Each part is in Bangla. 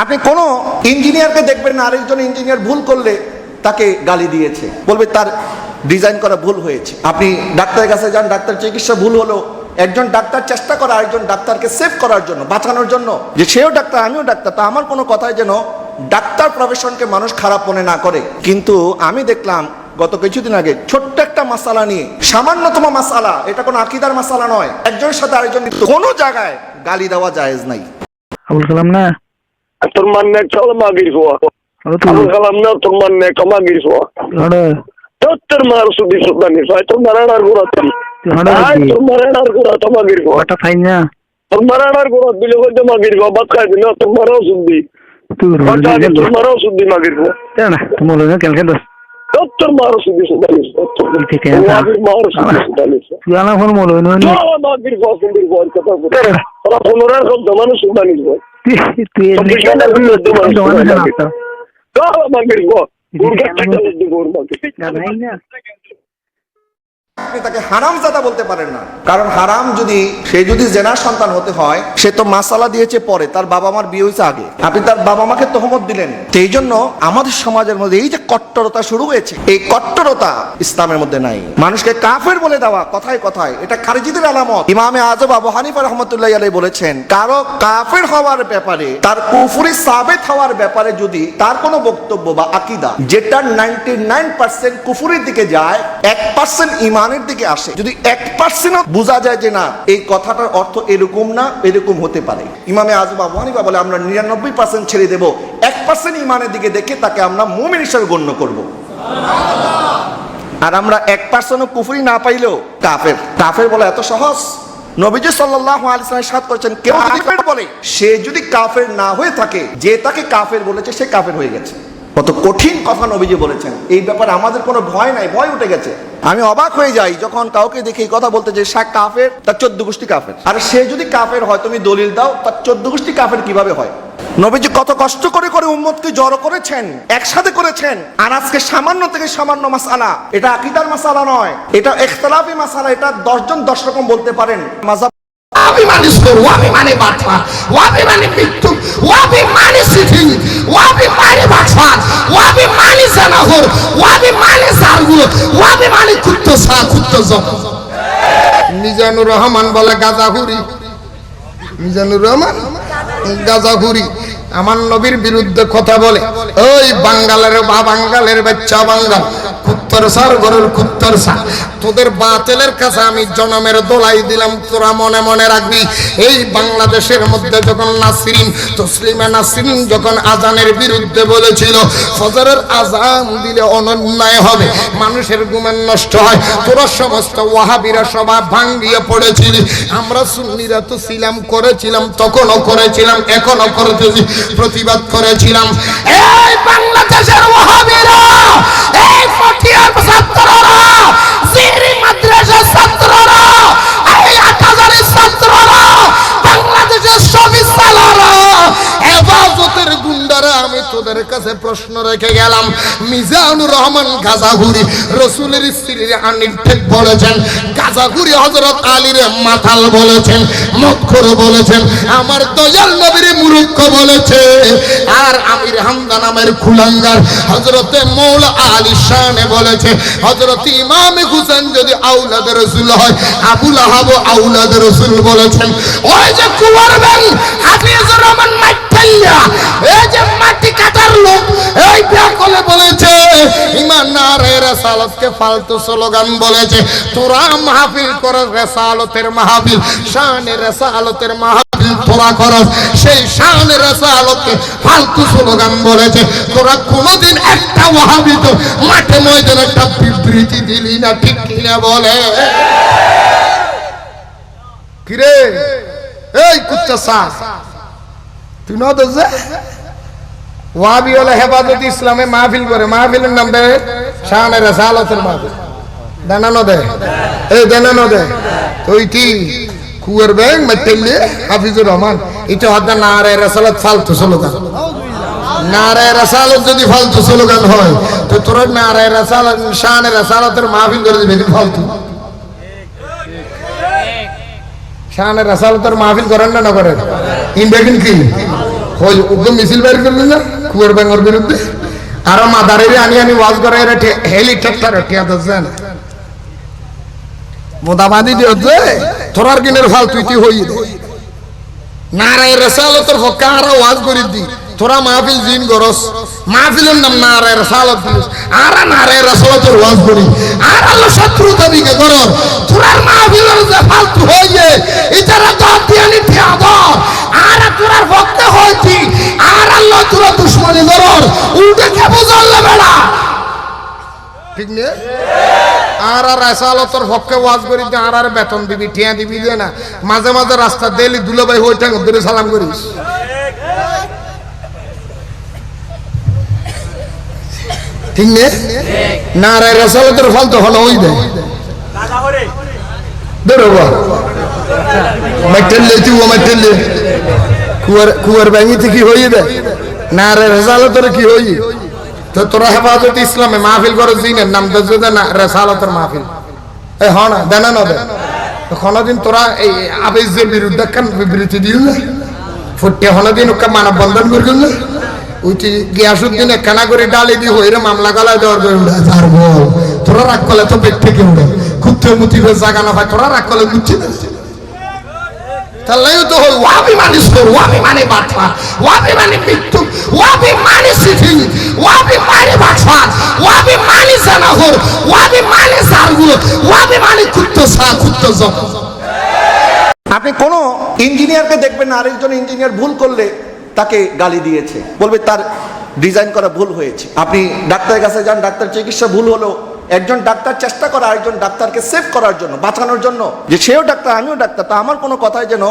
আপনি কোনো ইঞ্জিনিয়ারকে দেখবেন না আরেকজন ইঞ্জিনিয়ার ভুল করলে তাকে গালি দিয়েছে, বলবে তার ডিজাইন করা ভুল হয়েছে। আপনি ডাক্তারের কাছে যান, ডাক্তার চিকিৎসা ভুল হলো, একজন ডাক্তার চেষ্টা করে আরেকজন ডাক্তারকে সেভ করার জন্য, বাঁচানোর জন্য, যে সেও ডাক্তার আমিও ডাক্তার, তা আমার কোনো কথায় যেন ডাক্তার প্রফেশনকে মানুষ খারাপ মনে না করে। কিন্তু আমি দেখলাম গত কিছুদিন আগে ছোট্ট একটা মাসালা নিয়ে, সামান্যতম মাসালা, এটা কোনো আকীদার মাসালা নয়, একজনের সাথে আরেকজন কোনো জায়গায় গালি দেওয়া জায়েজ নাই। আবুল কালাম না তোর মানে চলো মাগির হওয়া আবুল কালাম না তোর মানে কমাগির হওয়া তোর মার সুদি সুদানি তোর মারানার গুড়া তোর মারানার গুড়া তো মাগির হওয়া তোর মারানার গুড়া দিলে হয়তো মাগির হওয়া বাদ খাই দিল তোর মারাও সুদি তোর মারাও সুদি মাগির হওয়া তোর মারও সুদি সুদানি মার সুদি সুদানি মাগির হওয়া সুদির হওয়ার কথা ওরা পুনরায় সব জমানো সুদানি হওয়া আপনি তাকে হারামজাদা বলতে পারেন না, কারণ হারাম যদি সে যদি জেনার সন্তান হতে হয়, সে তো মাসালা দিয়েছে পরে, তার বাবা মার বিয়ে হয়েছে আগে, আপনি তার বাবা মাকে তহমত দিলেন। এই জন্য আমাদের সমাজের মধ্যে এই যে কট্টরতা শুরু হয়েছে, এই কট্টরতা ইসলামের মধ্যে নাই। মানুষকে কাফের বলে দেওয়া কথায় কথায়, এটা খারিজিদের আলামত। ইমামে আজম আবু হানিফা রাহমাতুল্লাহি আলাইহি বলেছেন, কারো কাফের হওয়ার ব্যাপারে, তার কুফরি সাবেত হওয়ার ব্যাপারে যদি তার কোনো বক্তব্য বা আকীদা যেটা 99% কুফরির দিকে যায়, 1% ইমানের দিকে আসে, যদি 1% বোঝা যায় যে না এই কথাটার অর্থ এরকম না, এরকম হতে পারে, ইমামে আজম আবু হানিফা বলে আমরা 99% ছেড়ে দেব, 1% ইমানের দিকে দেখে তাকে আমরা মুমিন হিসেবে গণ্য করব। আর আমরা 1% কুফরি না পাইলেও কাফের। কাফের বলা এত সহজ? নবীজি সাল্লাল্লাহু আলাইহি ওয়াসাল্লাম ইরশাদ করেছেন, কেউ যদি কাফের বলে, সে যদি কাফের না হয়ে থাকে, যে তাকে কাফের বলেছে সে কাফের হয়ে গেছে। কত কঠিন কথা নবীজি বলেছেন। এই ব্যাপারে আমাদের কোনো ভয় নাই, ভয় উঠে গেছে। আমি অবাক হয়ে যাই যখন কাউকে দেখে এই কথা বলতে, যে সে কাফের, তার 14 গোষ্ঠী কাফের। আর সে যদি কাফের হয়, তুমি দলিল দাও তার 14 গোষ্ঠী কাফের কিভাবে হয়? নবীজি কত কষ্ট করে করে উম্মতকে জড়ো করেছেন, একসাথে করেছেন। আর আজকে সামান্য থেকে সামান্য মাসালা, এটা আকীদার মাসালা নয়, এটা ইখতিলাফি মাসালা, এটা 10 জন 10 রকম বলতে পারেন। মাযহাব ওয়াবি মানে সুর, ওয়াবি মানে বাটফা, ওয়াবি মানে মৃত্যু, ওয়াবি মানে সিটিং, ওয়াবি মানে বাটফা, ওয়াবি মানে জানাহর, ওয়াবি মানে জারগুলো, ওয়াবি মানে কুত্তসা কুত্তজম। মিজানুর রহমান বলে গাজাহুরি, মিজানুর রহমান গাজাহুরি আমার নবীর বিরুদ্ধে কথা বলে। ওই বাঙ্গালের বা বাঙ্গালের বাচ্চা বাঙ্গাল, কুত্তর সার গরুর কুত্তর সার, তোদের বাতিলের কাছে আমি জনমের দোলাই দিলাম, তোরা মনে মনে রাখবি। এই বাংলাদেশের মধ্যে যখন নাসরিন, তসলিমা নাসরিন যখন আজানের বিরুদ্ধে বলেছিল ফজরের আজান দিলে অন্যায় হবে, মানুষের ঘুমের নষ্ট হয়, তোরা সমস্ত ওয়াহাবিরা সবাই ভাঙ্গিয়ে পড়েছিলি। আমরা সুন্নিরা তো ছিলাম, করেছিলাম, তখনও করেছিলাম, এখনো করতেছি, প্রতিবাদ করেছিলাম। এই বাংলাদেশের ওয়াহাবিরা, এই ফটিয়ার ছাত্ররা, জিরি মাদ্রাসার ছাত্ররা, এই 8000 ছাত্ররা, বাংলাদেশের শফিক সালারা, হেফাজতের গুন্ডারা, আমি তোদের কাছে প্রশ্ন রেখে গেলাম। মিজানুর রহমান গাজাহুরি রাসূলের স্ত্রীর আনির ঠিক বলেছেন, গাজাহুরি হযরত আলীর মাতাল বলেছেন, মক্খর বলেছেন, আমার দয়াল নবীর মূর্খ বলেছে। আর আমির হামদা নামের কুলাঙ্গার হযরতে মৌলা আলী শানে বলেছে, হযরত ইমাম হুসেন যদি আওলাদ রাসূল হয়, আবু লাহাব আওলাদ রাসূল বলেছেন। ওই যে কুমার ভাই হাফিজুর রহমান মাইঠাল্লা, এই যে মাটি কাটার লোক, এই ব্যাকলে বলেছে ইমান নারে রাসালাতকে ফালতু স্লোগান বলেছে। তোরা মাহফিল করে রাসালতের মাহফিল, শানে রাসালতের মাহফিল তোরা করস, সেই শানে রাসালতকে ফালতু স্লোগান বলেছে। তোরা কোনোদিন একটা ওয়াহাবি তো মাঠে ময়দানে একটা বিবৃতি দিলি না, ঠিক কিনা বলে? কিরে এই কুচ্চা তুই না তো যে ওয়াহাবি হলে হেফাজত ইসলামে মাহফিল করে, মাহফিলের নাম দেয় শানে রাসালতের মাহফিল, দেনানো দেয়, এই দেনানো দেয়। তুই কুয়ার ব্যাং মাইঠাল্লা হাফিজুর রহমান, এটা হদ্দা নারে রাসালত ফালতু স্লোগান। নারে রাসালত যদি ফালতু স্লোগান হয়, তো তোর নারে রাসালত শানে রাসালতের মাহফিল করে দিবি ফালতু। শানে রাসালতের মাহফিল করেন না, না করেন? ইন দেখেন কি হই উগ্র মিছিল বের করলেন না কুয়ার ব্যাঙর বিরুদ্ধে আরো মাদারে আনি আনি ওয়াজ করে হেলিকপ্টার টিয়া দেন মোদাবাদি দিতে তোরার কিনের ফাল তুই হই নারায় রেসালতের পক্ষে আর ওয়াজ করে দি তোরা মাহফিল জিন গরস মাহফিলের নাম নারায় রেসালত দিস আর নারায় রেসালতের ওয়াজ করি আর আল্লাহ শত্রু তবিকে করো তোরার মাহফিলের যে ফালতু হইয়ে ইতারা দাঁত দিয়ে নি ঠেয়াদর আর তোরার পক্ষে হইতি আর আল্লাহ তোরা দুশ্মনী করো উল্টে কে বুঝালে বেড়া ঠিক নে আর রেসালতের পক্ষে ওয়াজ করি আর বেতন দিবি টিয়া দিবি দে না মাঝে মাঝে রাস্তা দেলি দুলাভাই হইটা ধরে সালাম করিস ঠিক নে না রে রেসালতের ফল তো হলো ওই দেয় ধরো মেটেলে তুই ও মেটেলে কুয়ার ব্যাঙিতে কি হই দেয় না রে রেসালতের কি হই তো তোরা হেফাজত ইসলামে মাহফিল করে জিনের নাম দে না রেসালতের মাহফিল এ হ না দেনা না দে কোনদিন তোরা এই আবেজের বিরুদ্ধে কেন বিবৃতি দিল না ফুটে হনদিন ওকে মানব বন্ধন করল না উঠি গিয়াসুদ্দিন একখানা করে ডালি দি হইরে মামলা গলায় দেওয়ার করে উঠে আর বল তোরা রাগ করলে তো পেট থেকে উঠে খুঁজতে মুতিবে জাগা না ভাই তোরা রাগ করলে বুঝছি না তাহলে তো হল ওয়াবি মানে সোর ওয়াবি মানে বাটফা ওয়াবি মানে মৃত্যু ওয়াবি মানে সিথিং ওয়াবি মানে বাটফা ওয়াবি মানে জানাহর ওয়াবি মানে জারগুলো ওয়াবি মানে কুত্তো জম আপনি কোনো ইঞ্জিনিয়ারকে দেখবেন না আরেকজন ইঞ্জিনিয়ার ভুল করলে তাকে গালি দিয়েছে বলবে তার ডিজাইন করা ভুল হয়েছে আপনি ডাক্তারের কাছে যান ডাক্তার চিকিৎসা ভুল হলো একজন ডাক্তার চেষ্টা করে আরেকজন ডাক্তারকে সেভ করার জন্য বাঁচানোর জন্য যে সেও ডাক্তার আমিও ডাক্তার তা আমার কোনো কথাই যেন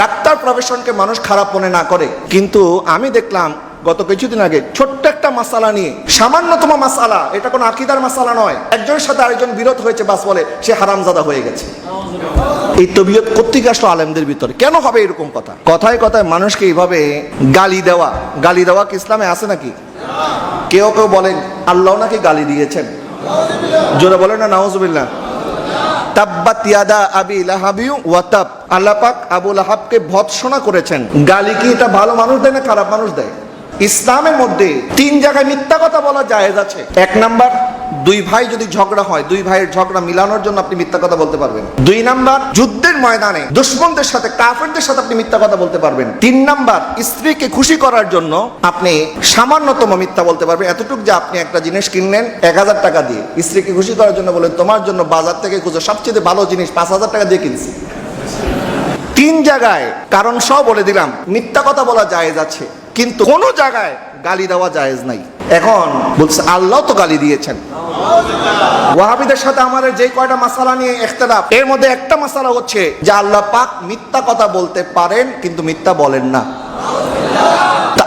ডাক্তার প্রফেশনকে মানুষ খারাপ মনে না করে কিন্তু আমি দেখলাম গত কিছুদিন আগে ছোট্ট একটা মাসালা নিয়ে সামান্যতম মাসালা এটা কোনো আকীদার মাসালা নয় একজনের সাথে আরেকজন বিরোধ হয়েছে বাস বলে সে হারামজাদা হয়ে গেছে এই তবিয়ত কোত্থেকে আসলো আলেমদের ভিতরে কেন হবে এরকম কথা কথায় কথায় মানুষকে এইভাবে গালি দেওয়া কি ইসলামে আছে নাকি কেউ বলেন আল্লাহ নাকি গালি দিয়েছেন জোরে বলেন না নাউজুবিল্লাহ তাব্বাত ইয়াদা আবি লাহাবি ওয়া তাব আল্লাহ পাক আবু লাহাবকে ভৎসনা করেছেন গালি কি এটা ভালো মানুষ দেয় না খারাপ মানুষ দেয় ইসলামের মধ্যে 3 জায়গায় মিথ্যা কথা বলা জায়েজ আছে এক নাম্বার দুই ভাই যদি ঝগড়া হয় দুই ভাইয়ের ঝগড়া মিলানোর জন্য আপনি মিথ্যা কথা বলতে পারবেন 2 নাম্বার যুদ্ধের ময়দানে দুশমনদের সাথে কাফেরদের সাথে আপনি মিথ্যা কথা বলতে পারবেন 3 নাম্বার স্ত্রীকে খুশি করার জন্য আপনি সামান্যতম মিথ্যা বলতে পারবেন এতটুকু যে আপনি একটা জিনিস কিনলেন 1000 টাকা দিয়ে স্ত্রীকে খুশি করার জন্য বলেন তোমার জন্য বাজার থেকে খুঁজে সবচেয়ে ভালো জিনিস 5000 টাকা দিয়ে কিনছি 3 জায়গায় কারণ সব বলে দিলাম মিথ্যা কথা বলা জায়েজ আছে কিন্তু কোন জায়গায় গালি দেওয়া জায়েজ নাই এখন বলছে আল্লাহ তো গালি দিয়েছেন ওয়াহাবিদের সাথে আমাদের যে কয়টা মাসালা নিয়ে ইখতিলাফ এর মধ্যে একটা মাসালা হচ্ছে যে আল্লাহ পাক মিথ্যা কথা বলতে পারেন কিন্তু মিথ্যা বলেন না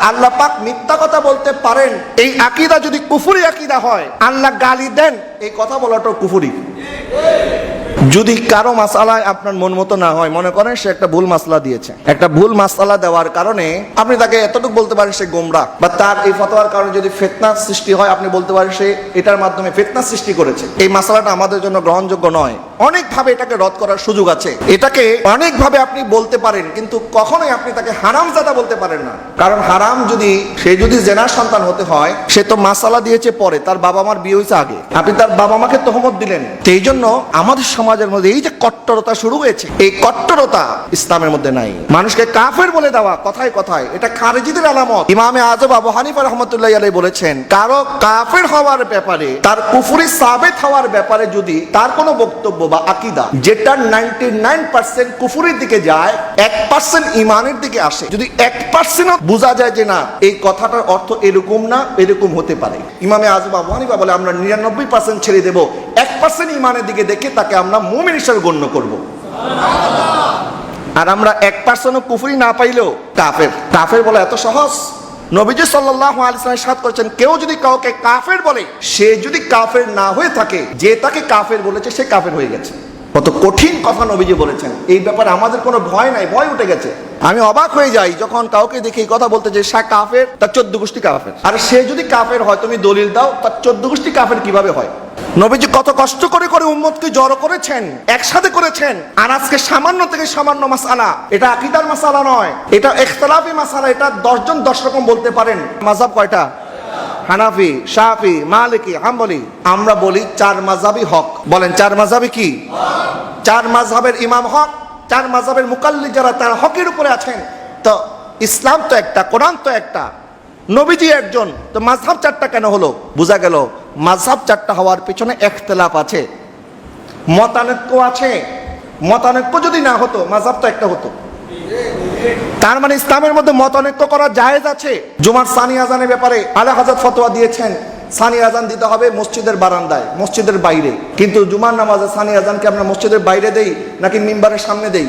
আল্লাহ পাক মিথ্যা কথা বলতে পারেন এই আকীদা যদি কুফরি আকীদা হয় আল্লাহ গালি দেন এই কথা বলাটাও কুফরি যদি কারো মাসালায় আপনার মন মতো না হয় মনে করেন সে একটা ভুল মাসলা দিয়েছে একটা ভুল মাসলা দেওয়ার কারণে আপনি তাকে এতটুকু বলতে পারেন সে গোমরাহ বা তার এই ফতোয়ার কারণে যদি ফিতনা সৃষ্টি হয় আপনি বলতে পারেন সে এটার মাধ্যমে ফিতনা সৃষ্টি করেছে এই মাসালাটা আমাদের জন্য গ্রহণযোগ্য নয় অনেকভাবে এটাকে রদ করার সুযোগ আছে এটাকে অনেকভাবে আপনি বলতে পারেন কিন্তু কখনোই আপনি তাকে হারামজাদা বলতে পারেন না কারণ হারাম যদি জেনার সন্তান হতে হয় সে তো মাসালা দিয়েছে পরে তার বাবা মার বিয়ে হয়েছে আগে আপনি তার বাবা মাকে তহমত দিলেন সেই জন্য আমাদের সমাজের মধ্যে এই যে কট্টরতা শুরু হয়েছে এই কট্টরতা ইসলামের মধ্যে নাই মানুষকে কাফের বলে দেওয়া কথায় কথায় এটা খারিজিদের আলামত ইমামে আযম আবু হানিফা রাহমাতুল্লাহি আলাইহি বলেছেন কারো কাফের হওয়ার ব্যাপারে তার কুফরি সাবিত হওয়ার ব্যাপারে যদি তার কোনো বক্তব্য বা আকীদা যেটা 99% কুফরির দিকে যায় 1% ঈমানের দিকে আসে যদি 1% বোঝা যায় যে না এই কথাটার অর্থ এরকম না এরকম হতে পারে ইমামে আযম আবু হানিফা বলে আমরা 99% ছেড়ে দেব 1% ঈমানের দিকে দেখে তাকে আমরা মুমিন হিসেবে গণ্য করব আর আমরা 1% কুফরি না পাইলেও কাফের বলা এত সহজ নবীজি সাল্লাল্লাহু আলাইহি ওয়াসাল্লাম ইরশাদ করেছেন কেউ যদি কাউকে কাফের বলে সে যদি কাফের না হয়ে থাকে যে তাকে কাফের বলেছে সে কাফের হয়ে গেছে কত কঠিন কথা নবীজি বলেছেন এই ব্যাপারে আমাদের কোনো ভয় নাই ভয় উঠে গেছে আমি অবাক হয়ে যাই যখন কাউকে দেখি এই কথা বলতে যে সে কাফের তার 14 গোষ্ঠী কাফের আর সে যদি কাফের হয় তুমি দলিল দাও তার 14 গোষ্ঠী কাফের কিভাবে হয় নবীজি কত কষ্ট করে করে উম্মতকে জড়ো করেছেন, একসাথে করেছেন। আর আজকে সামান্য থেকে সামান্য মাসালা, এটা আকীদার মাসালা নয়, এটা ইখতিলাফি মাসালা। এটা 10 জন 10 রকম বলতে পারেন। মাযহাব কয়টা? হানাফি, শাফি, মালিকি, হাম্বলি। আমরা বলি 4 মাযহাবই হক। বলেন 4 মাযহাবই কি? 4 মাযহাবের ইমাম হক, 4 মাযহাবের মুকাল্লিদ যারা তারা হকের উপরে আছেন। তো ইসলাম তো একটা, কোরআন তো একটা, নবীজি একজন, তো মাযহাব 4টা কেন হলো? বোঝা গেল মাযহাব 4টা হওয়ার পিছনে ইখতিলাফ আছে, মতানৈক্য আছে। মতানৈক্য যদি না হতো মাযহাব তো একটা হতো। তার মানে ইসলামের মধ্যে মতানৈক্য করা জায়েজ আছে। জুমার সানি আজানের ব্যাপারে আলা হযরত ফতোয়া দিয়েছেন, সানি আজান দিতে হবে মসজিদের বারান্দায়, মসজিদের বাইরে। কিন্তু জুমার নামাজে সানি আজানকে আমরা মসজিদের বাইরে দেই নাকি মিম্বারের সামনে দেই?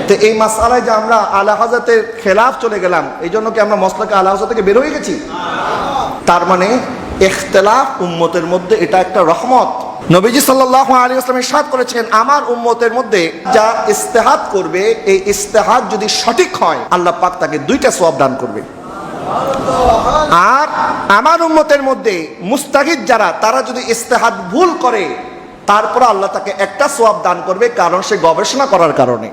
তো এই মাসআলায় যে আমরা আলা হযরতের খেলাফ চলে গেলাম, এই জন্য কি আমরা মসলাকে আলা হযরত থেকে বের হয়ে গেছি? তার মানে ইখতিলাফ উম্মতের মধ্যে এটা একটা রহমত। নবীজি সাল্লাল্লাহু আলাইহি ওয়াসাল্লাম ইরশাদ করেছেন, আমার উম্মতের মধ্যে যা ইজতিহাদ করবে, এই ইজতিহাদ যদি সঠিক হয় আল্লাহ পাক তাকে 2টা সওয়াব দান করবে। আর আমার উম্মতের মধ্যে মুস্তাহিদ যারা, তারা যদি ইজতিহাদ ভুল করে তারপর আল্লাহ তাকে একটা সওয়াব দান করবে, কারণ সে গবেষণা করার কারণে।